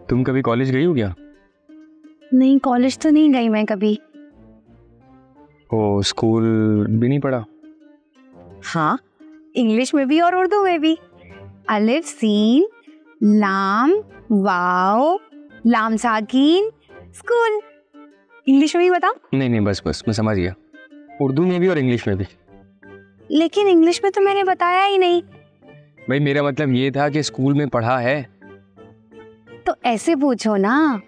तुम कभी कॉलेज गई हो क्या? नहीं, कॉलेज तो नहीं गई मैं कभी। ओ, स्कूल भी नहीं पढ़ा? हाँ, इंग्लिश में भी और उर्दू में भी। अलिफ सीन लाम वाओ लाम साकिन स्कूल। इंग्लिश में भी बताओ? नहीं बस मैं समझ गया, उर्दू में भी और इंग्लिश में भी। लेकिन इंग्लिश में तो मैंने बताया ही नहीं। भाई मेरा मतलब ये था कि स्कूल में पढ़ा है। तो ऐसे पूछो ना।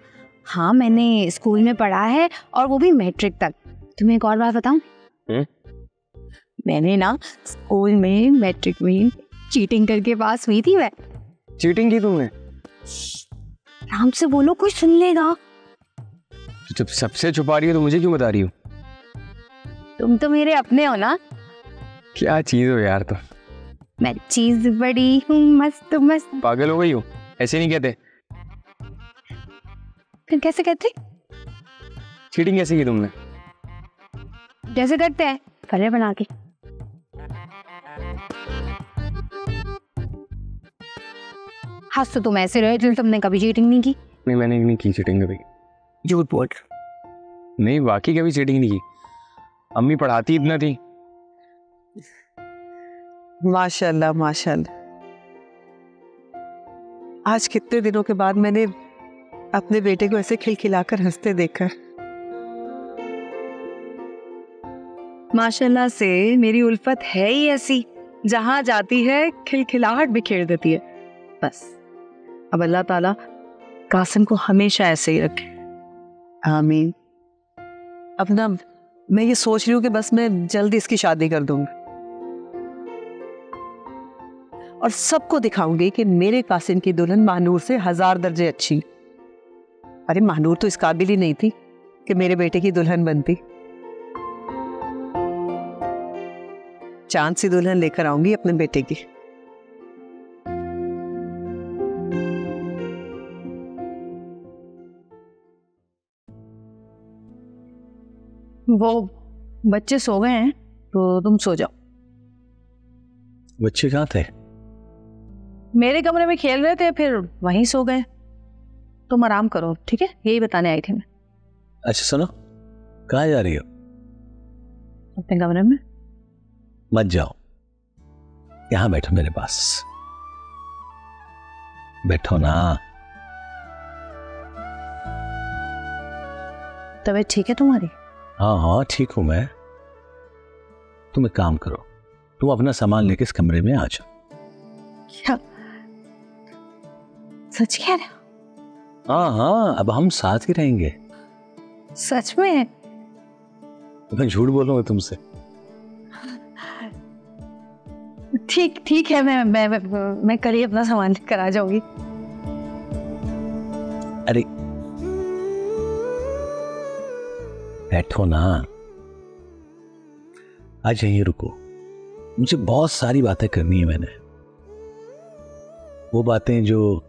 हाँ, मैंने स्कूल में पढ़ा है और वो भी मैट्रिक तक। तुम्हें एक और बात बताऊं? मैंने ना स्कूल में मैट्रिक में चीटिंग करके पास हुई थी। मैं चीटिंग की तुमने? आराम से बोलो, कोई सुन लेगा। तो जब सबसे छुपा रही हो तो मुझे क्यों बता रही हो? तुम तो मेरे अपने हो ना। क्या चीज हो यार तुम। मैं चीज बड़ी हूँ मस्त मस्त। पागल हो गई हो? ऐसे नहीं कहते। फिर कैसे कहते? चीटिंग कैसे की तुमने? जैसे करते हैं कलर बना के। हंस तो तुम ऐसे रहे जैसे तुमने कभी चीटिंग नहीं की। नहीं, मैंने नहीं की चीटिंग कभी। झूठ बोल। नहीं, वाकई कभी चीटिंग नहीं की। अम्मी पढ़ाती इतना थी। माशाल्लाह माशाल्लाह। आज कितने दिनों के बाद मैंने अपने बेटे को ऐसे खिलखिलाकर हंसते देखा। माशाल्लाह से मेरी उल्फत है ही ऐसी, जहां जाती है खिलखिलाहट बिखेर देती है। बस अब अल्लाह ताला कासिम को हमेशा ऐसे ही रखे, आमीन। अब ना मैं ये सोच रही हूँ कि बस मैं जल्दी इसकी शादी कर दूंगी और सबको दिखाऊंगी कि मेरे कासिम की दुल्हन महानूर से 1000 दर्जे अच्छी। अरे महानूर तो इस काबिल ही नहीं थी कि मेरे बेटे की दुल्हन बनती। चांद सी दुल्हन लेकर आऊंगी अपने बेटे की। वो बच्चे सो गए हैं तो तुम सो जाओ। बच्चे कहाँ थे? मेरे कमरे में खेल रहे थे, फिर वहीं सो गए। तुम आराम करो, ठीक है? यही बताने आई थी मैं। अच्छा सुनो, कहाँ जा रही हो? अपने कमरे में। मत जाओ, यहाँ बैठो मेरे पास। बैठो ना। तबीयत ठीक है तुम्हारी? हाँ ठीक हूं मैं। तुम एक काम करो, तुम अपना सामान लेके इस कमरे में आ जाओ। क्या सच कह रहे हो? हाँ, अब हम साथ ही रहेंगे। सच में? मैं झूठ बोलूंगा तुमसे? ठीक है, मैं कल ही अपना सामान लेकर आ जाऊंगी। अरे बैठो ना, आज यहीं रुको। मुझे बहुत सारी बातें करनी है। मैंने वो बातें जो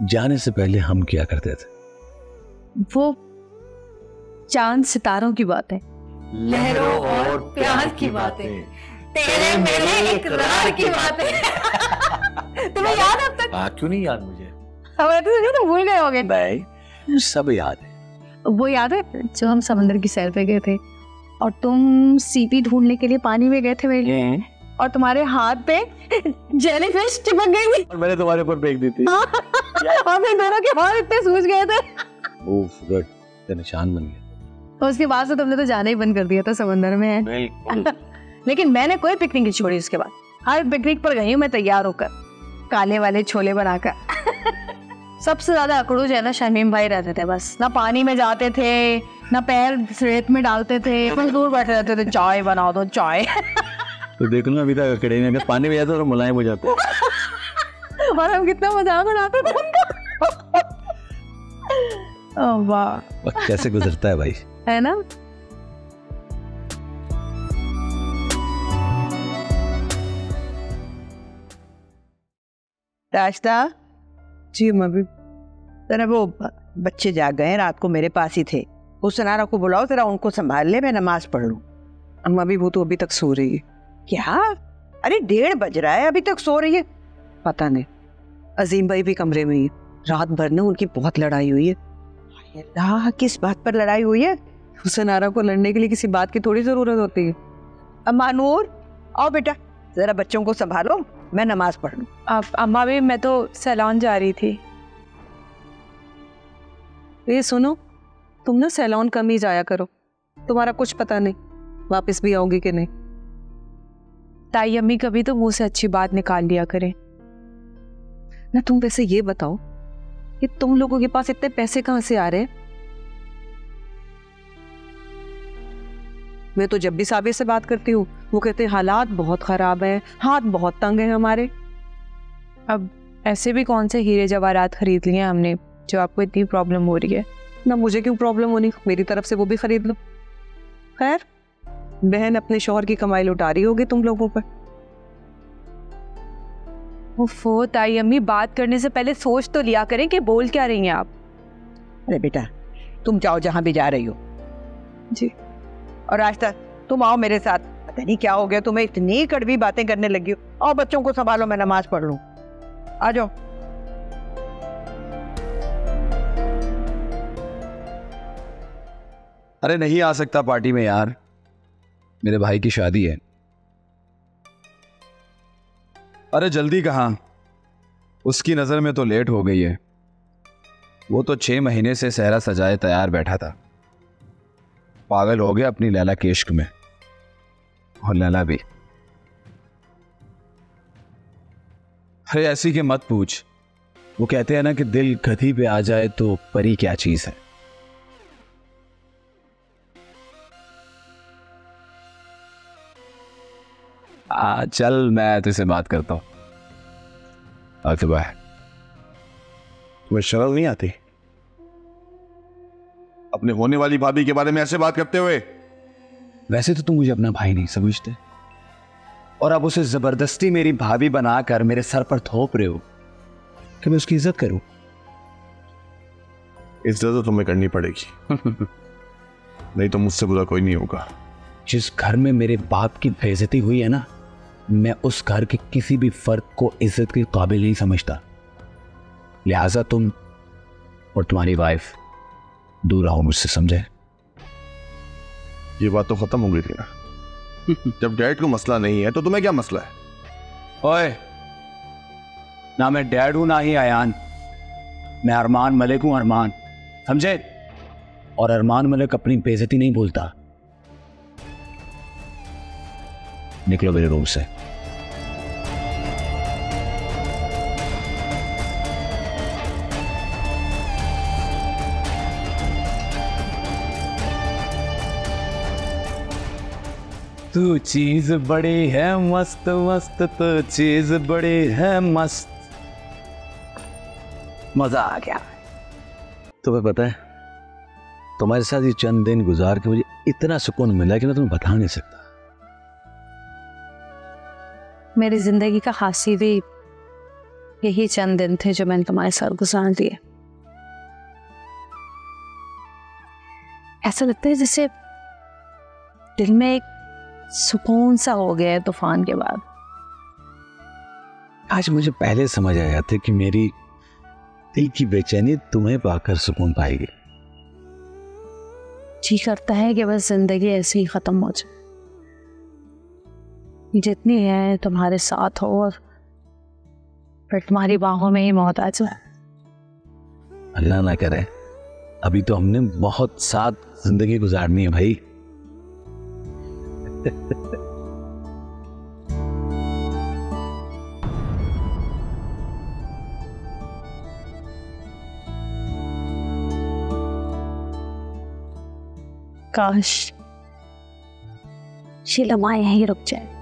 जाने से पहले हम किया करते थे। वो चांद सितारों की बातें, लहरों और प्यार की बातें, तेरे मेरे इकरार की बातें। तुम्हें याद है अब तक? हाँ, क्यों नहीं याद मुझे? हमें तो तुम भूल गए होगे। नहीं, सब याद है। वो याद है जो हम समंदर की सैर पे गए थे और तुम सीपी ढूंढने के लिए पानी में गए थे मेरे लिए, और तुम्हारे हाथ पे जेलीफिश चिपक गई थी और मैंने तुम्हारे ऊपर फेंक दी थी। और फिर दोनों के हाथ इतने सूज गए थे। उफ, गुड, तेरा निशान बन गया। तो उसके बाद से तुमने तो जाना ही बंद कर दिया था समंदर में। लेकिन मैंने कोई पिकनिक नहीं छोड़ी उसके बाद। हर पिकनिक पर गई हूँ मैं तैयार होकर, काले वाले छोले बनाकर। सबसे ज्यादा अकड़ू जो है ना शमीम भाई रहते थे। बस ना पानी में जाते थे, ना पैर रेत में डालते थे, बस दूर बैठे रहते थे, चाय बना दो चाय। तो देख लो अभी तक अकेले में, अगर पानी में जाते तो मुलायम हो जाते। और हम कितना मजाक उड़ाते थे उनका। ओह वाह, वक्त कैसे गुजरता है भाई, है ना? रास्ता जी मम्मी, तेरा वो बच्चे जाग गए, रात को मेरे पास ही थे। उस सनारा को बुलाओ, तेरा उनको संभाल ले, मैं नमाज पढ़ लूं। मम्मी वो तो अभी तक सो रही है। क्या? अरे 1:30 बज रहा है, अभी तक सो रही है? पता नहीं। अजीम भाई भी कमरे में ही, रात भर ना उनकी बहुत लड़ाई हुई है। अल्लाह, किस बात पर लड़ाई हुई है? सनारा को लड़ने के लिए किसी बात की थोड़ी जरूरत होती है। अम्मा नूर, आओ बेटा, जरा बच्चों को संभालो, मैं नमाज पढ़ लूं। अम्मा भी, मैं तो सैलून जा रही थी। ये सुनो, तुम ना सैलून कम ही जाया करो, तुम्हारा कुछ पता नहीं वापस भी आओगी कि नहीं। ताई अम्मी कभी तो मुंह से अच्छी बात निकाल लिया करें ना। तुम वैसे ये बताओ कि तुम लोगों के पास इतने पैसे कहां से आ रहे हैं? मैं तो जब भी साबिर से बात करती हूँ वो कहते हैं हालात बहुत खराब है, हाथ बहुत तंग है हमारे। अब ऐसे भी कौन से हीरे जवाहरात खरीद लिए हमने जो आपको इतनी प्रॉब्लम हो रही है? ना मुझे क्यों प्रॉब्लम होनी, मेरी तरफ से वो भी खरीद लो। खैर, बहन अपने शौहर की कमाई लुटा रही होगी तुम लोगों पर। ओफो ताई अम्मी, बात करने से पहले सोच तो लिया करें कि बोल क्या रही हैं आप। अरे बेटा, तुम जाओ जहां भी जा रही हो। जी। और आज तक तुम आओ मेरे साथ। पता नहीं क्या हो गया तुम्हें, इतनी कड़वी बातें करने लगी हो। आओ बच्चों को संभालो, मैं नमाज पढ़ लूं। आ जाओ। अरे नहीं आ सकता पार्टी में यार, मेरे भाई की शादी है। अरे जल्दी कहाँ, उसकी नजर में तो लेट हो गई है। वो तो 6 महीने से सहरा सजाए तैयार बैठा था, पागल हो गया अपनी लैला के इश्क में, और लैला भी। अरे ऐसी के मत पूछ, वो कहते हैं ना कि दिल गधी पे आ जाए तो परी क्या चीज है। चल मैं तुझसे बात करता हूँ। बाय। तुम्हें शर्म नहीं आती अपने होने वाली भाभी के बारे में ऐसे बात करते हुए? वैसे तो तुम मुझे अपना भाई नहीं समझते, और अब उसे जबरदस्ती मेरी भाभी बनाकर मेरे सर पर थोप रहे हो कि मैं उसकी इज्जत करूं। इज्जत तो तुम्हें करनी पड़ेगी नहीं तो मुझसे बुरा कोई नहीं होगा। जिस घर में मेरे बाप की बेइज्जती हुई है ना, मैं उस घर के किसी भी फर्द को इज्जत के काबिल नहीं समझता। लिहाजा तुम और तुम्हारी वाइफ दूर रहो मुझसे, समझे? ये बात तो खत्म हो गई थी ना। जब डैड को मसला नहीं है तो तुम्हें क्या मसला है? ओए, ना मैं डैड हूं ना ही आयान, मैं अरमान मलिक हूं। अरमान, समझे? और अरमान मलिक अपनी बेइज्जती नहीं भूलता। निकलो मेरे रूम से। तू चीज बड़ी है मस्त मस्त, तो चीज बड़ी है मस्त। मजा आ गया। तुम्हें पता है, तुम्हारे साथ ये चंद दिन गुजार के मुझे इतना सुकून मिला कि मैं तुम्हें बता नहीं सकता। मेरी जिंदगी का खासी भी यही चंद दिन थे जो मैंने तुम्हारे साथ गुजार दिए। ऐसा लगता है जैसे दिल में एक सुकून सा हो गया है तूफान के बाद। आज मुझे पहले समझ आया था कि मेरी दिल की बेचैनी तुम्हें पाकर सुकून पाएगी। जी करता है कि बस जिंदगी ऐसे ही खत्म हो जाए, जितनी है तुम्हारे साथ हो और फिर तुम्हारी बाहों में ही मौत आ जाए। अल्लाह ना करे, अभी तो हमने बहुत साथ जिंदगी गुजारनी है भाई। काश ये लम्हा यहीं रुक जाए।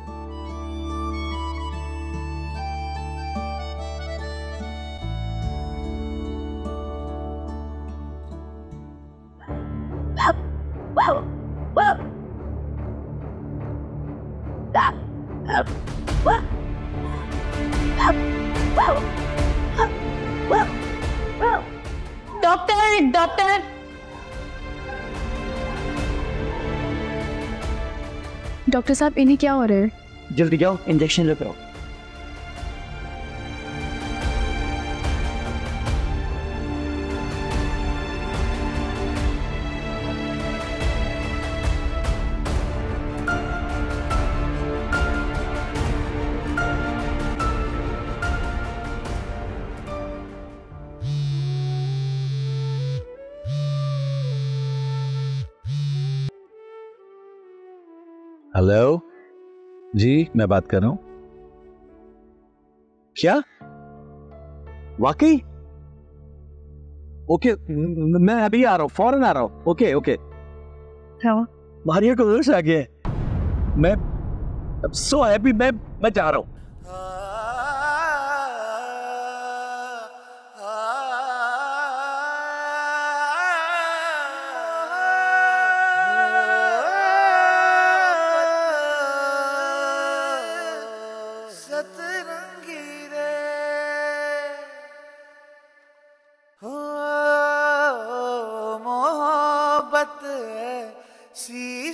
डॉक्टर, डॉक्टर, डॉक्टर साहब इन्हें क्या हो रहा है? जल्दी जाओ, इंजेक्शन लगाओ। हेलो जी, मैं बात कर रहा हूं। क्या वाकई? ओके, मैं अभी आ रहा हूं, फौरन आ रहा हूं। Okay okay. मारिया को होश आ गया है। मैं सो हैप्पी। मैं जा रहा हूं।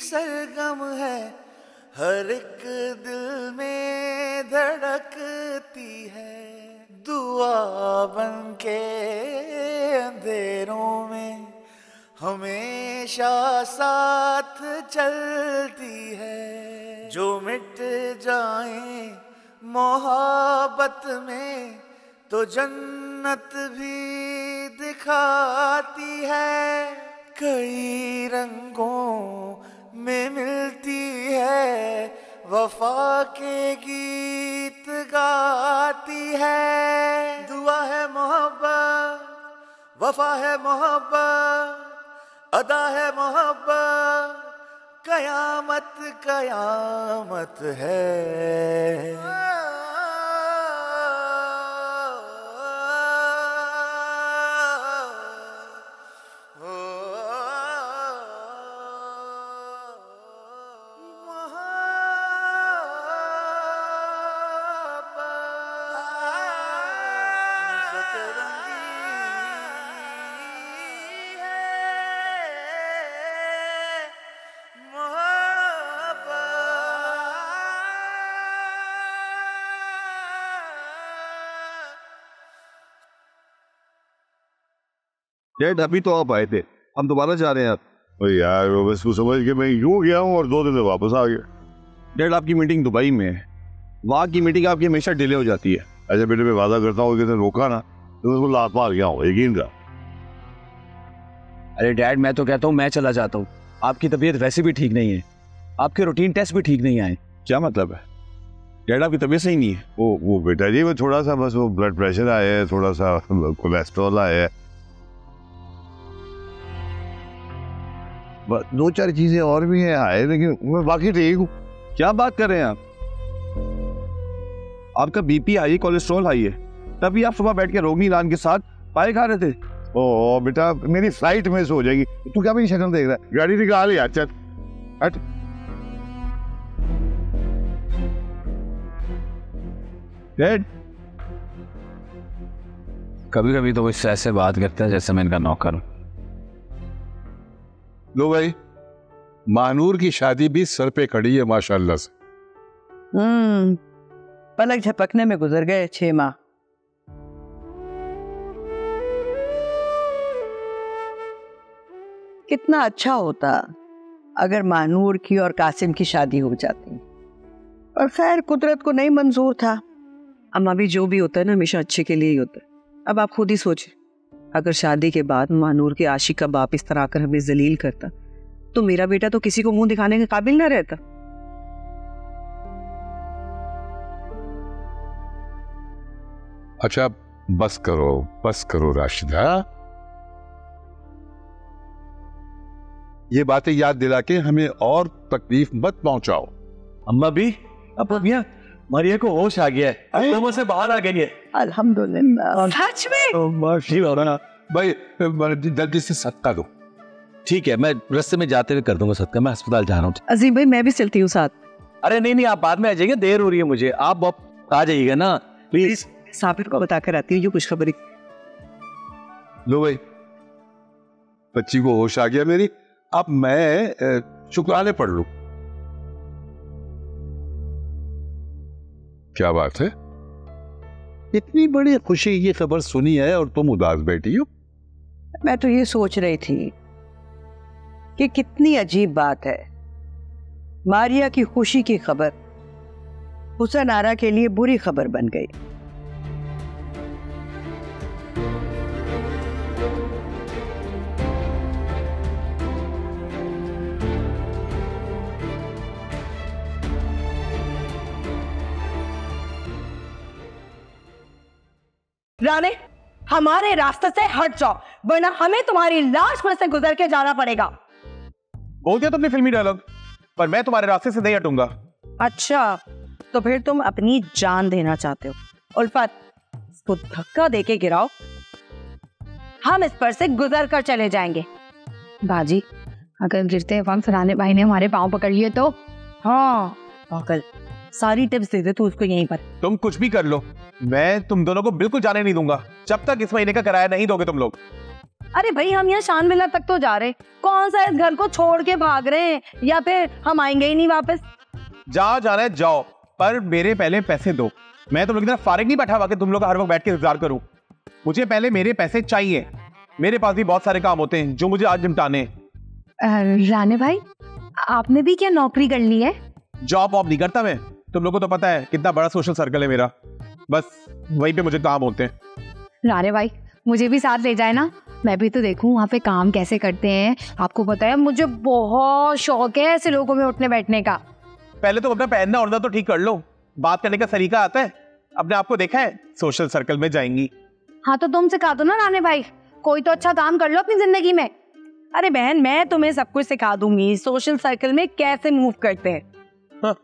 सरगम है, हर एक दिल में धड़कती है, दुआ बन के अंधेरों में हमेशा साथ चलती है। जो मिट जाए मोहब्बत में तो जन्नत भी दिखाती है, कई रंगों में मिलती है, वफा के गीत गाती है। दुआ है मोहब्बत, वफा है मोहब्बत, अदा है मोहब्बत, कयामत कयामत है। डैड अभी तो आप आए थे, हम दोबारा जा रहे हैं। अरे यार वो बस वो समझ के मैं यूं गया हूँ और 2 दिन में वापस आ गया। डैड आपकी मीटिंग दुबई में है, वहाँ की मीटिंग आपकी हमेशा डिले हो जाती है। ऐसे बेटे मैं वादा करता हूँ कि रोका ना तो मैं उसको लात मार गया हूँ, यकीन का। अरे डैड मैं तो कहता हूँ मैं चला जाता हूँ, आपकी तबीयत वैसे भी ठीक नहीं है, आपके रूटीन टेस्ट भी ठीक नहीं आए। क्या मतलब है? डैड आपकी तबीयत सही नहीं है? वो बेटा जी वो थोड़ा सा बस वो ब्लड प्रेशर आया है, थोड़ा सा कोलेस्ट्रॉल आया है, 2-4 चीजें और भी हैं आए, लेकिन मैं बाकी ठीक हूँ। क्या बात कर रहे हैं आप? आपका बीपी हाई है, कोलेस्ट्रॉल हाई है, तभी आप सुबह बैठ के रोगनी नान के साथ पाए खा रहे थे। ओ बेटा मेरी फ्लाइट मिस हो जाएगी, तू क्या मेरी शक्ल देख रहा है? गाड़ी निकाल यार, चल हट। डैड कभी कभी तो इससे ऐसे बात करते हैं जैसे मैं इनका नौकर हूं। लो भाई, महानूर की शादी भी सर पे खड़ी है माशाल्लाह से। पलक झपकने में गुजर गए 6 माह। कितना अच्छा होता अगर महानूर की और कासिम की शादी हो जाती, पर खैर कुदरत को नहीं मंजूर था। अम्मा भी जो भी होता है ना हमेशा अच्छे के लिए ही होता है। अब आप खुद ही सोचें, अगर शादी के बाद महानूर के आशिक का बाप इस तरह आकर हमें जलील करता तो मेरा बेटा तो किसी को मुंह दिखाने के काबिल ना रहता। अच्छा बस करो राशिदा, ये बातें याद दिला के हमें और तकलीफ मत पहुंचाओ। अम्मा भी अब मियां मारिया को होश आ गया है, कोमा से बाहर आ गई है। अल्हम्दुलिल्लाह। सच में? भाई जल्दी से सदका दो। ठीक है, मैं रास्ते में जाते हुए कर दूंगा सदका, मैं अस्पताल जा रहा हूँ। अजीम भाई मैं भी चलती हूँ साथ। अरे नहीं आप बाद में आ जाइएगा, देर हो रही है मुझे, आप आ जाइएगा ना प्लीज। साबिर को बताकर आती हूँ जो खुशखबरी। लो भाई, बच्ची को होश आ गया मेरी, अब मैं शुक्राने पढ़ लूं। क्या बात है, इतनी बड़ी खुशी की खबर सुनी है और तुम उदास बैठी हो? मैं तो ये सोच रही थी कि कितनी अजीब बात है, मारिया की खुशी की खबर हुसैन आरा के लिए बुरी खबर बन गई। राने, हमारे रास्ते से हट जाओ, वरना हमें तुम्हारी लाश पर से गुजर के जाना पड़ेगा। बोल दिया तुमने फिल्मी डायलॉग, पर मैं तुम्हारे रास्ते से नहीं हटूंगा। अच्छा, तो फिर तुम अपनी जान देना चाहते हो। उल्फत, इसको धक्का देके गिराओ, हम इस पर से गुजर कर चले जाएंगे। बाजी, अगर गिरते वक्त राणे भाई ने हमारे पाँव पकड़ लिए तो? हाँ पागल, सारी टिप्स दे दे तू उसको यहीं पर। तुम कुछ भी कर लो, मैं तुम दोनों को बिल्कुल जाने नहीं दूंगा जब तक इस महीने का किराया नहीं दोगे तुम लोग। अरे भाई, हम यहाँ शान विला तक तो जा रहे, कौन सा इस घर को छोड़ के भाग रहे हैं, या फिर हम आएंगे ही नहीं वापस? जा जाना है जाओ, पर मेरे पहले पैसे दो। मैं तुम लोग की तरह फारिग नहीं बैठा हुआ कि तुम लोग हर वक्त बैठ के इंतजार करूं। मुझे पहले मेरे पैसे चाहिए। मेरे पास भी बहुत सारे काम होते हैं जो मुझे आज निपटाने हैं। राणे भाई, आपने भी क्या नौकरी कर ली है? जॉब वॉब नहीं करता मैं, तुम लोगों को तो पता है कितना बड़ा सोशल सर्कल है मेरा, बस वहीं पे मुझे काम होते हैं। राणे भाई, मुझे भी साथ ले जाए ना, मैं भी तो देखूं वहाँ पे काम कैसे करते हैं। आपको पता है मुझे बहुत शौक है ऐसे लोगों में उठने बैठने का। पहले तो अपना पहनना ओढ़ना तो ठीक कर लो, बात करने का तरीका आता है? अपने आप को देखा है सोशल सर्कल में जाएंगी? हाँ तो तुम सिखा दो ना राणे भाई, कोई तो अच्छा काम कर लो अपनी जिंदगी में। अरे बहन, मैं तुम्हें सब कुछ सिखा दूंगी, सोशल सर्कल में कैसे मूव करते हैं। हाँ,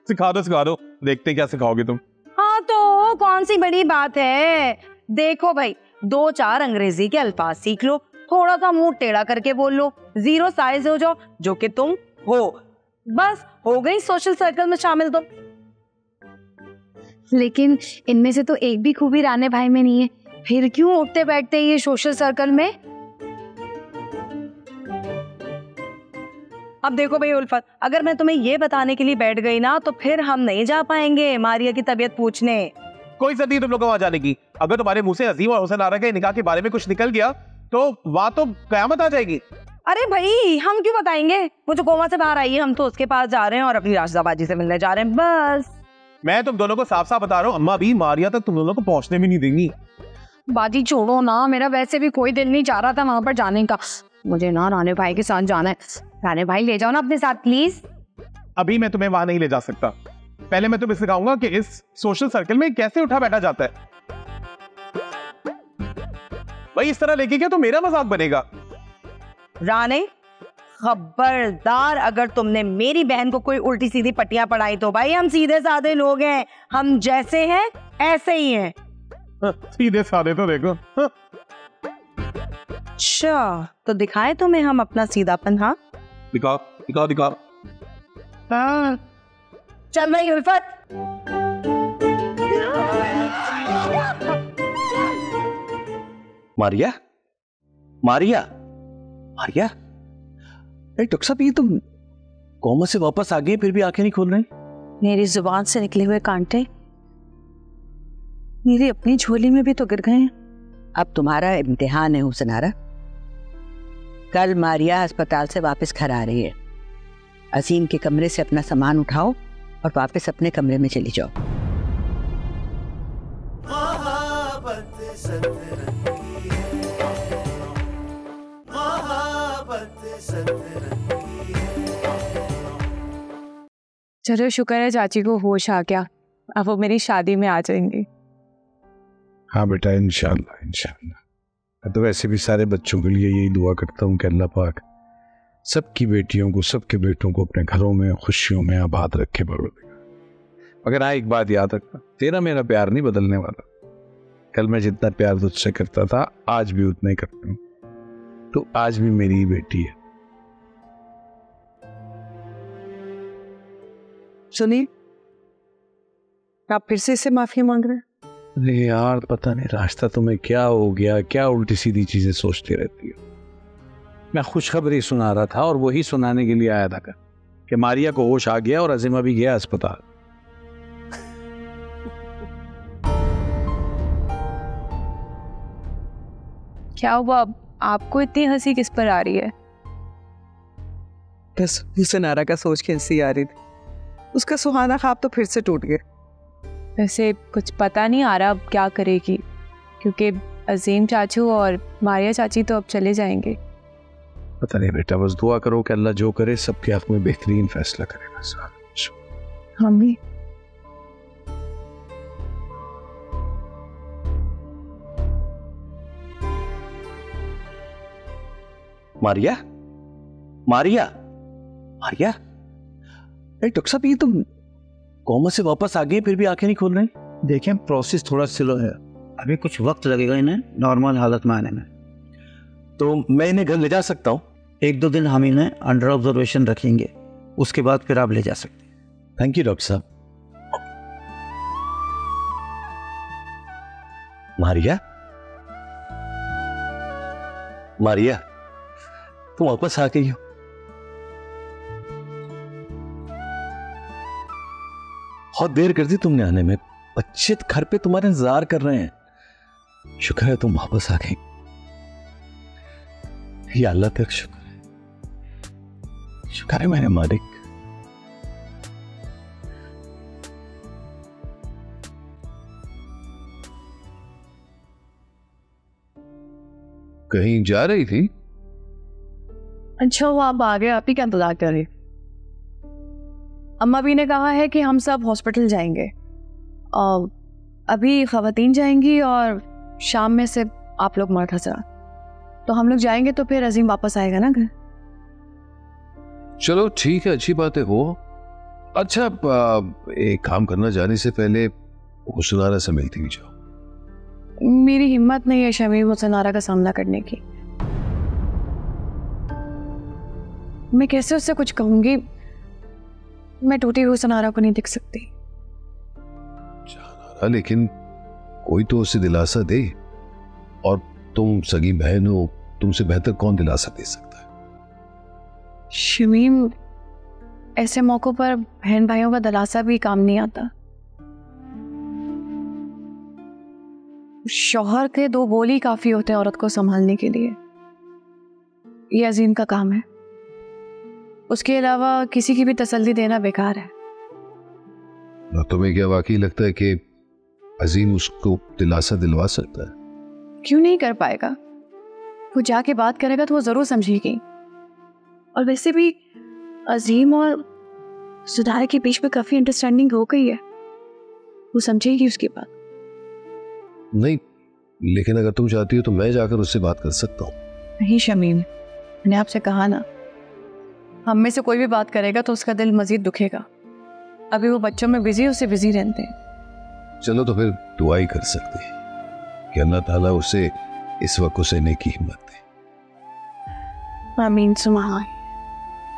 सिखा दो, देखते हैं क्या सिखाओगे तुम। हाँ तो कौन सी बड़ी बात है। देखो भाई, 2-4 अंग्रेजी के अल्फाज सीख लो, थोड़ा सा मुंह टेढ़ा करके बोल लो, 0 साइज हो जाओ जो कि तुम हो, बस हो गई सोशल सर्कल में शामिल तुम। लेकिन इनमें से तो एक भी खूबी राणे भाई में नहीं है, फिर क्यों उठते बैठते हैं ये सोशल सर्कल में? अब देखो भाई उल्फत, अगर मैं तुम्हें ये बताने के लिए बैठ गई ना तो फिर हम नहीं जा पाएंगे मारिया की तबीयत पूछने। कोई जरूरत नहीं तुम लोगों को वहां जाने की। अगर तुम्हारे मुंह से अजीम और हुसैन आरा के निकाह के बारे में कुछ निकल गया तो वहां तो कयामत आ जाएगी। अरे भाई, हम क्यों बताएंगे, वो जो कोमा से बाहर आई है, हम तो उसके पास जा रहे हैं और अपनी राशिदाबाजी से मिलने जा रहे हैं, बस। मैं तुम दोनों को साफ साफ बता रहा हूँ, अम्मा भी मारिया तक तुम दोनों को पहुंचने भी नहीं देंगी। बाजी छोड़ो ना, मेरा वैसे भी कोई दिल नहीं चाह रहा था वहां पर जाने का। मुझे ना राणे भाई के साथ जाना है। राणे भाई ले जाओ ना अपने साथ प्लीज। अभी मैं तुम्हें वहां नहीं ले जा सकता, पहले मैं तुम्हें सिखाऊंगा कि इस सोशल सर्कल में कैसे उठा बैठा जाता है। भाई इस तरह लेके क्या तो मेरा मजाक बनेगा। राणे, खबरदार, अगर तुमने मेरी बहन को कोई उल्टी सीधी पट्टियां पढ़ाई तो भाई हम सीधे साधे लोग हैं, हम जैसे हैं ऐसे ही हैं। सीधे साधे तो देखो। अच्छा, तो दिखाएं तुम्हें हम अपना सीधापन। हाँ दिखाओ। हाँ, चल भाई उल्फत। मारिया डॉक्टर साहब, ये तुम कोमा से वापस आ गए फिर भी आंखें नहीं खोल रही। मेरी जुबान से निकले हुए कांटे मेरी अपनी झोली में भी तो गिर गए हैं। अब तुम्हारा इम्तिहान है हुसैन आरा। कल मारिया अस्पताल से वापस घर आ रही है। अजीम के कमरे से अपना सामान उठाओ और वापस अपने कमरे में चली जाओ। मोहब्बत सतरंगी है, मोहब्बत सतरंगी है। चलो शुक्र है चाची को होश आ गया, अब वो मेरी शादी में आ जाएंगी। हाँ बेटा, इंशाल्लाह इंशाल्लाह। मैं तो वैसे भी सारे बच्चों के लिए यही दुआ करता हूँ कि अल्लाह पाक सबकी बेटियों को, सबके बेटों को अपने घरों में खुशियों में आबाद रखे परवरदिगार। मगर हाँ, एक बात याद रखना, तेरा मेरा प्यार नहीं बदलने वाला। कल मैं जितना प्यार तुझसे करता था आज भी उतना ही करता हूँ। तो आज भी मेरी ही बेटी है। सुनील, आप फिर से इससे माफी मांग रहे हैं? अरे यार, पता नहीं रास्ता तुम्हें क्या हो गया, क्या उल्टी सीधी चीजें सोचती रहती है। मैं खुशखबरी सुना रहा था और वही सुनाने के लिए आया था कि मारिया को होश आ गया और अजीमा भी गया अस्पताल। क्या हुआ, आपको इतनी हंसी किस पर आ रही है? बस हुसैन आरा का सोच के हंसी आ रही थी। उसका सुहाना ख्वाब तो फिर से टूट गया। वैसे कुछ पता नहीं आ रहा अब क्या करेगी, क्योंकि अजीम चाचू और मारिया चाची तो अब चले जाएंगे। पता नहीं बेटा, बस दुआ करो कि अल्लाह जो करे सबके हक में बेहतरीन फैसला करेगा। हम भी। मारिया, मारिया, मारिया। अरे डॉक्टर साहब, ये तुम कोमा से वापस आ गए फिर भी आंखें नहीं खोल रहे? देखें, प्रोसेस थोड़ा स्लो है, अभी कुछ वक्त लगेगा इन्हें नॉर्मल हालत में आने में। तो मैं इन्हें घर ले जा सकता हूँ? 1-2 दिन हम इन्हें अंडर ऑब्जर्वेशन रखेंगे, उसके बाद फिर आप ले जा सकते हैं। थैंक यू डॉक्टर साहब। मारिया, मारिया, तुम वापस आ गई हो। बहुत देर कर दी तुमने आने में, बच्चे घर पे तुम्हारे इंतजार कर रहे हैं। शुक्र है तुम वापस आ गई। या अल्लाह तेरा शुक्र है, शुक्र है मेरे मालिक। कहीं जा रही थी? अच्छा, वो आप आ गए, आप ही क्या इंतजार कर रहे? अम्मा भी ने कहा है कि हम सब हॉस्पिटल जाएंगे, और अभी खवातीन जाएंगी और शाम में से आप लोग मर्द हजरात। तो हम लोग जाएंगे तो फिर अजीम वापस आएगा ना घर। चलो ठीक है, अच्छी बात है वो। अच्छा, एक काम करना, जाने से पहले हुसनारा से मिलती हुई जाओ। मेरी हिम्मत नहीं है शमीम हुसनारा का सामना करने की। मैं कैसे उससे कुछ कहूंगी? मैं टूटी हुई हुसनारा को नहीं दिख सकती। लेकिन कोई तो उसे दिलासा दे, और तुम सगी बहन हो, तुमसे बेहतर कौन दिलासा दे सकता है? शमीम, ऐसे मौकों पर बहन भाइयों का दिलासा भी काम नहीं आता। शौहर के 2 बोल ही काफी होते हैं औरत को संभालने के लिए। ये अजीम का काम है, उसके अलावा किसी की भी तसल्ली देना बेकार है। ना तुम्हें क्या वाकई लगता है कि अजीम उसको दिलासा दिलवा सकता है? क्यों नहीं कर पाएगा? वो जाके बात करेगा तो वो जरूर समझेगी। और वैसे भी अजीम और सुधार के बीच में काफी अंडरस्टैंडिंग हो गई है, वो समझेगी उसकी बात। नहीं, लेकिन अगर तुम चाहती हो तो मैं जाकर उससे बात कर सकता हूँ। नहीं शमीम, मैंने आपसे कहा ना, हम में से कोई भी बात करेगा तो उसका दिल मजीद दुखेगा। अभी वो बच्चों में बिजी, उससे बिजी रहते हैं। चलो तो फिर दुआ ही कर सकते हैं कि अल्लाह ताला उसे इस वक्त उसे नेकी हिम्मत दे। आमीन सुमा।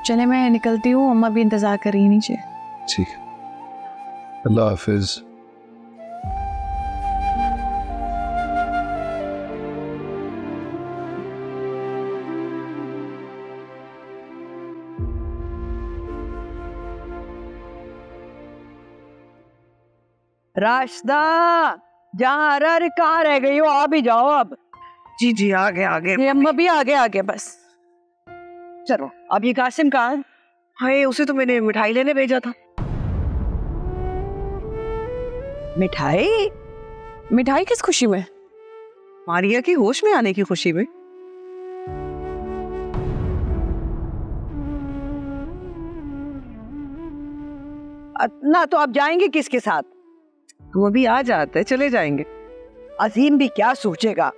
चले, मैं निकलती हूँ, अम्मा भी इंतजार कर रही नीचे। ठीक है, अल्लाह हाफिज। राशदा, जहाँ अरे कहाँ रह गई हो? आ भी जाओ अब। जी जी, आगे आगे। अम्मा भी आगे आगे बस। चलो, अब ये कासिम कहाँ है? हाय, उसे तो मैंने मिठाई लेने भेजा था। मिठाई? मिठाई किस खुशी में? मारिया की होश में आने की खुशी में। ना तो आप जाएंगे किसके साथ? वो भी आ जाते, चले जाएंगे। अजीम भी क्या सोचेगा,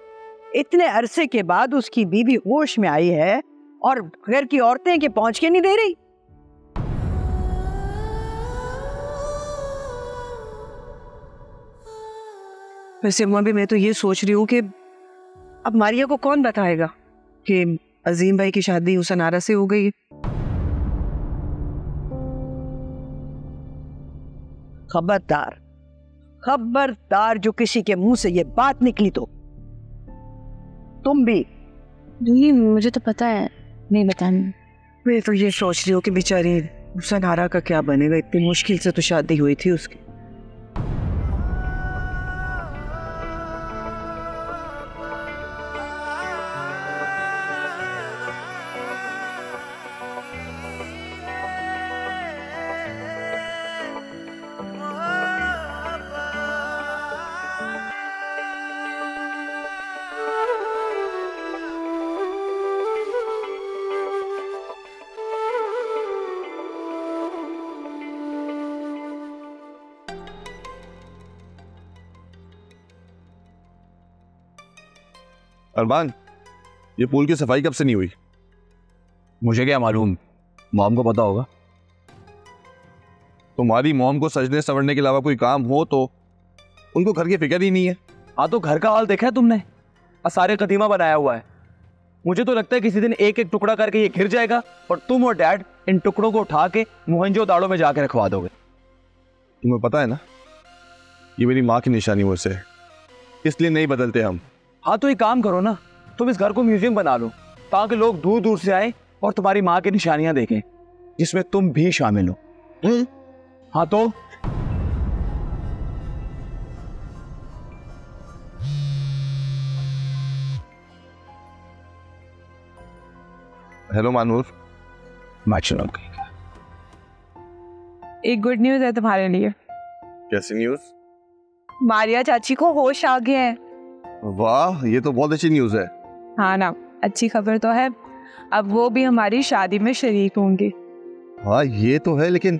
इतने अरसे के बाद उसकी बीवी होश में आई है और घर की औरतें के पहुंच के नहीं दे रही। वैसे अभी मैं तो ये सोच रही हूँ कि अब मारिया को कौन बताएगा कि अजीम भाई की शादी हुसनारा से हो गई है। खबरदार, खबरदार, जो किसी के मुंह से ये बात निकली तो तुम भी। नहीं, मुझे तो पता है, नहीं बताना। मैं तो ये सोच रही हूँ कि बेचारी हुसनारा का क्या बनेगा, इतनी मुश्किल से तो शादी हुई थी उसकी। अरमान, ये पूल की सफाई कब से नहीं हुई? मुझे क्या मालूम, मॉम को पता होगा। तुम्हारी मॉम को सजने संवरने के अलावा कोई काम हो तो उनको घर की फिक्र ही नहीं है। हाँ तो घर का हाल देखा है तुमने, सारे कदीमा बनाया हुआ है। मुझे तो लगता है किसी दिन एक एक टुकड़ा करके ये गिर जाएगा और तुम और डैड इन टुकड़ों को उठा के मोहनजोदाड़ो में जाके रखवा दोगे। तुम्हें पता है ना, ये मेरी माँ की निशानी मुझसे, इसलिए नहीं बदलते हम। हाँ तो एक काम करो ना, तुम इस घर को म्यूजियम बना लो ताकि लोग दूर दूर से आए और तुम्हारी माँ की निशानियां देखें, जिसमें तुम भी शामिल हो। हाँ तो हेलो मानूर। एक गुड न्यूज है तुम्हारे लिए। कैसी न्यूज? मारिया चाची को होश आ गया है। वाह, ये तो बहुत अच्छी न्यूज है। हाँ ना, अच्छी खबर तो है, अब वो भी हमारी शादी में शरीक होंगी। हाँ ये तो है, लेकिन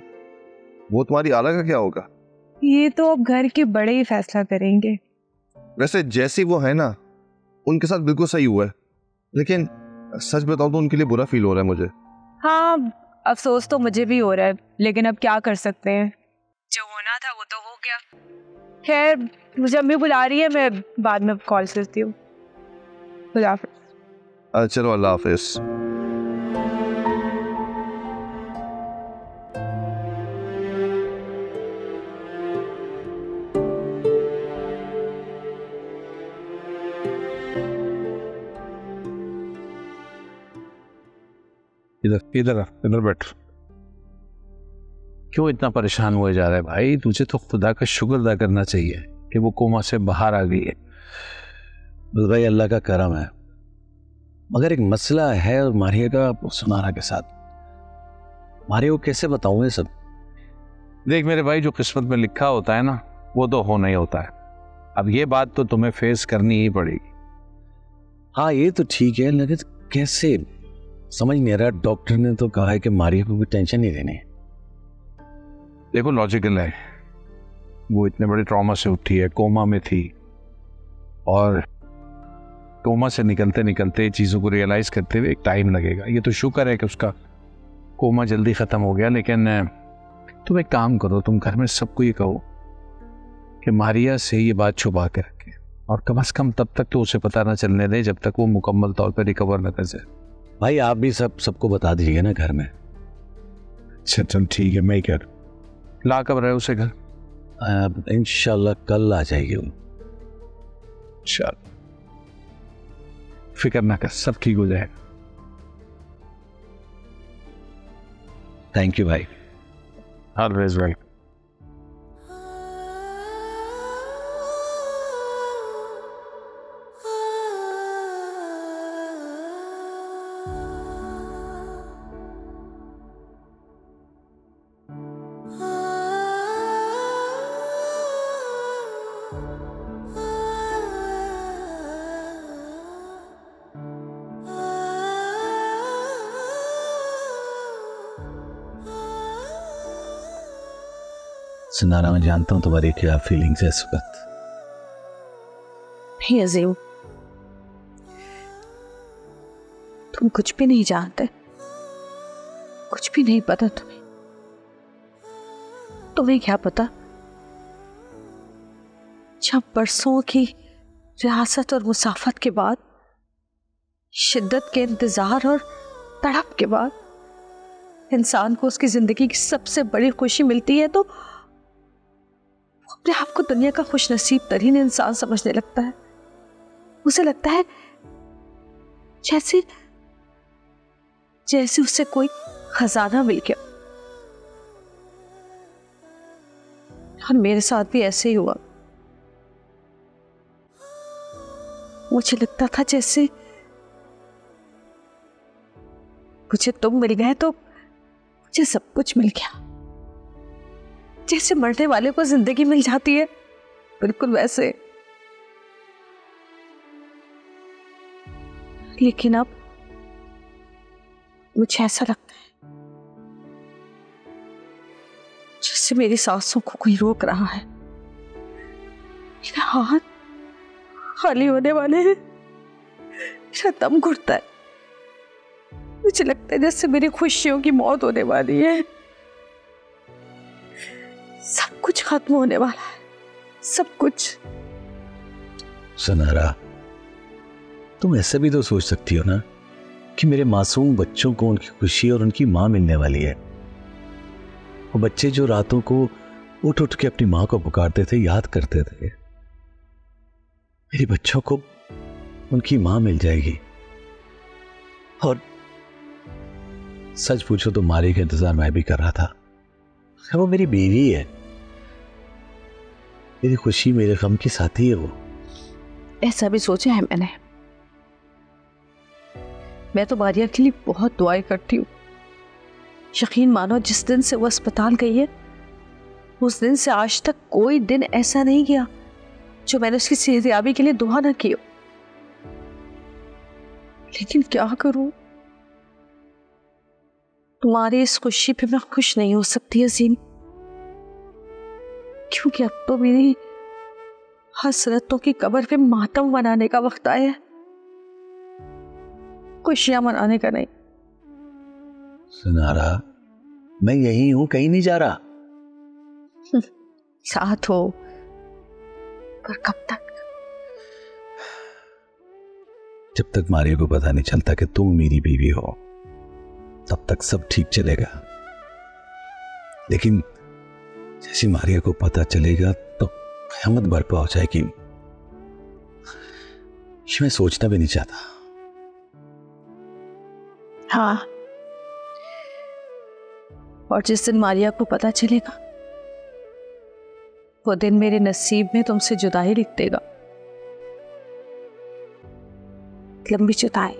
वो तुम्हारी आला का क्या होगा? ये तो अब घर के बड़े ही फैसला करेंगे। वैसे जैसी वो है ना, उनके साथ बिल्कुल सही हुआ है, लेकिन सच बताऊं तो उनके लिए बुरा फील हो रहा है मुझे। हाँ, अफसोस तो मुझे भी हो रहा है, लेकिन अब क्या कर सकते हैं, जो होना था वो तो हो गया। खैर, मुझे अम्मी बुला रही है, मैं बाद में कॉल करती हूँ। खुदा हाफिज़। चलो, अल्लाह हाफिज़। इधर बैठ। क्यों इतना परेशान हुए जा रहा है भाई? तुझे तो खुदा का शुक्र अदा करना चाहिए कि वो कोमा से बाहर आ गई है। बस भाई अल्लाह का करम है, मगर एक मसला है और मारिया का सुनारा के साथ। मारिया को कैसे बताऊं ये सब? देख मेरे भाई, जो किस्मत में लिखा होता है ना, वो तो होना ही होता है। अब ये बात तो तुम्हें फेस करनी ही पड़ेगी। हाँ ये तो ठीक है, लेकिन कैसे समझ नहीं आ रहा। डॉक्टर ने तो कहा है कि मारिया को कोई टेंशन नहीं लेनी। देखो लॉजिकल है, वो इतने बड़े ट्रॉमा से उठी है, कोमा में थी, और कोमा से निकलते निकलते चीज़ों को रियलाइज करते हुए एक टाइम लगेगा। ये तो शुक्र है कि उसका कोमा जल्दी ख़त्म हो गया। लेकिन तुम एक काम करो, तुम घर में सबको ये कहो कि मारिया से ये बात छुपा के रखे, और कम से कम तब तक तो उसे पता ना चलने दे जब तक वो मुकम्मल तौर पर रिकवर न कर जाए। भाई आप भी सबको बता दीजिए ना घर में। अच्छा चल ठीक है, मैं ही कर ला कब रहे उसे घर? इंशाल्लाह कल आ जाएगी वो। चल फिक्र ना कर, सब ठीक हो जाएगा। थैंक यू भाई। Always welcome. सुनारा, मैं जानता हूं तुम्हारी क्या फीलिंग्स है इस वक्त। नहीं अजीम, तुम कुछ भी नहीं जानते, कुछ भी नहीं पता तुम्हें। तुम्हें क्या पता, जब बरसों की रियासत और मुसाफत के बाद, शिद्दत के इंतजार और तड़प के बाद इंसान को उसकी जिंदगी की सबसे बड़ी खुशी मिलती है, तो अपने आप को दुनिया का खुश नसीब तरीन इंसान समझने लगता है। उसे लगता है जैसे जैसे उसे कोई खजाना मिल गया। और मेरे साथ भी ऐसे ही हुआ। मुझे लगता था जैसे मुझे तुम मिल गए तो मुझे सब कुछ मिल गया, जैसे मरने वाले को जिंदगी मिल जाती है, बिल्कुल वैसे। लेकिन अब मुझे ऐसा लगता है जैसे मेरी सांसों को कोई रोक रहा है। मेरे हाथ खाली होने वाले हैं, मेरा दम घुटता है। मुझे लगता है जैसे मेरी खुशियों की मौत होने वाली है। सब कुछ खत्म होने वाला है, सब कुछ। सनारा, तुम ऐसे भी तो सोच सकती हो ना कि मेरे मासूम बच्चों को उनकी खुशी और उनकी माँ मिलने वाली है। वो बच्चे जो रातों को उठ उठ के अपनी माँ को पुकारते थे, याद करते थे, मेरे बच्चों को उनकी माँ मिल जाएगी। और सच पूछो तो मारी का इंतजार मैं भी कर रहा था। वो मेरी बीवी है, मेरी खुशी मेरे गम की साथी है वो। ऐसा भी सोचा है मैंने। मैं तो मारिया के लिए बहुत दुआएं करती हूँ। यकीन मानो, जिस दिन से वो अस्पताल गई है उस दिन से आज तक कोई दिन ऐसा नहीं गया जो मैंने उसकी सेहतयाबी के लिए दुआ ना की हो। लेकिन क्या करूं, तुम्हारी इस खुशी पे मैं खुश नहीं हो सकती अजीम, क्योंकि अब तो मेरी हसरतों की कब्र पे मातम मनाने का वक्त आया है, खुशियां मनाने का नहीं। सनारा, मैं यही हूं, कहीं नहीं जा रहा। साथ हो, पर कब तक? जब तक मारिया को पता नहीं चलता कि तुम मेरी बीवी हो तब तक सब ठीक चलेगा। लेकिन जैसे मारिया को पता चलेगा तो क़यामत बर्पा हो जाएगी। ये मैं सोचना भी नहीं चाहता। हाँ, और जिस दिन मारिया को पता चलेगा वो दिन मेरे नसीब में तुमसे जुदाई लिख देगा। लंबी जुदाई।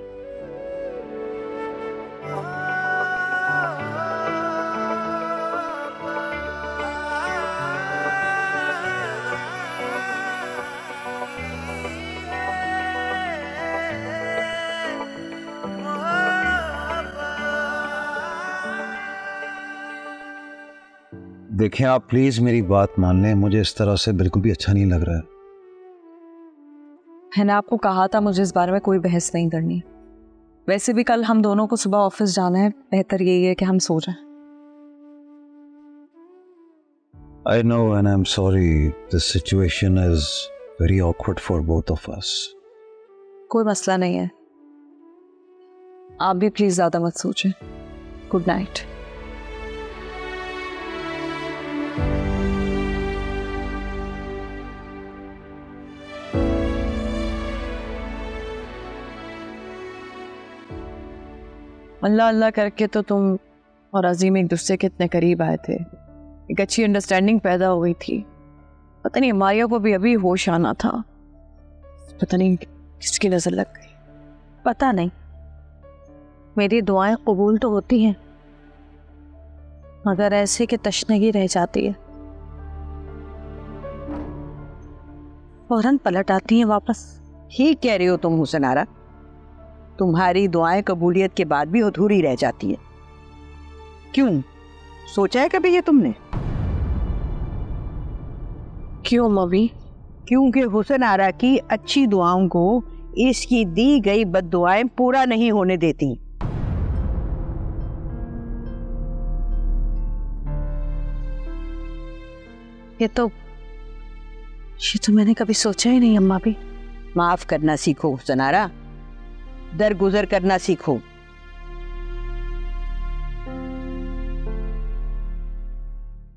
देखें, आप प्लीज मेरी बात मान लें, मुझे इस तरह से बिल्कुल भी अच्छा नहीं लग रहा है। मैंने आपको कहा था मुझे इस बारे में कोई बहस नहीं करनी। वैसे भी कल हम दोनों को सुबह ऑफिस जाना है, बेहतर यही है कि हम सो जाएं। I know and I'm sorry. This situation is very awkward for both of us. कोई मसला नहीं है, आप भी प्लीज ज्यादा मत सोचें। Good night. अल्लाह अल्लाह करके तो तुम और अजीम एक दूसरे के इतने करीब आए थे, एक अच्छी अंडरस्टैंडिंग पैदा हो गई थी। पता नहीं मारिया को भी अभी होश आना था, पता नहीं किसकी नजर लग गई। पता नहीं, मेरी दुआएं कबूल तो होती हैं मगर ऐसे कि तशनगी रह जाती है, फौरन पलट आती हैं वापस। ठीक कह रही हो तुम हुसनारा, तुम्हारी दुआएं कबूलियत के बाद भी अधूरी रह जाती है। क्यों, सोचा है कभी ये तुमने? क्यों मवी? क्योंकि हुसनारा की अच्छी दुआओं को इसकी दी गई बद्दुआएं पूरा नहीं होने देती। ये तो मैंने कभी सोचा ही नहीं अम्मा भी। माफ करना सीखो हुसनारा, दरगुजर करना सीखो।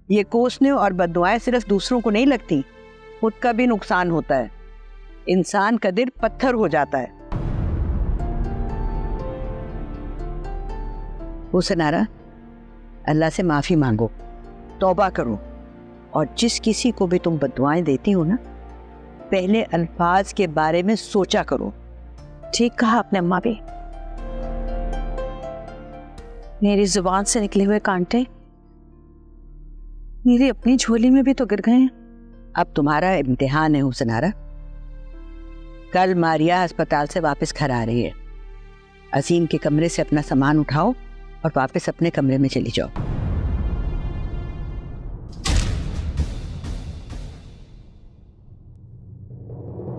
ये कोसने और बद्दुआएं सिर्फ दूसरों को नहीं लगती, खुद का भी नुकसान होता है। इंसान का दिल पत्थर हो जाता है। हुसनारा, अल्लाह से माफी मांगो, तौबा करो, और जिस किसी को भी तुम बद्दुआएं देती हो ना, पहले अल्फाज के बारे में सोचा करो। ठीक कहा आपने अम्मा भी। मेरी जुबान से निकले हुए कांटे मेरी अपनी झोली में भी तो गिर गए हैं। अब तुम्हारा इम्तिहान है हुसनारा। कल मारिया अस्पताल से वापस घर आ रही है। असीम के कमरे से अपना सामान उठाओ और वापस अपने कमरे में चली जाओ।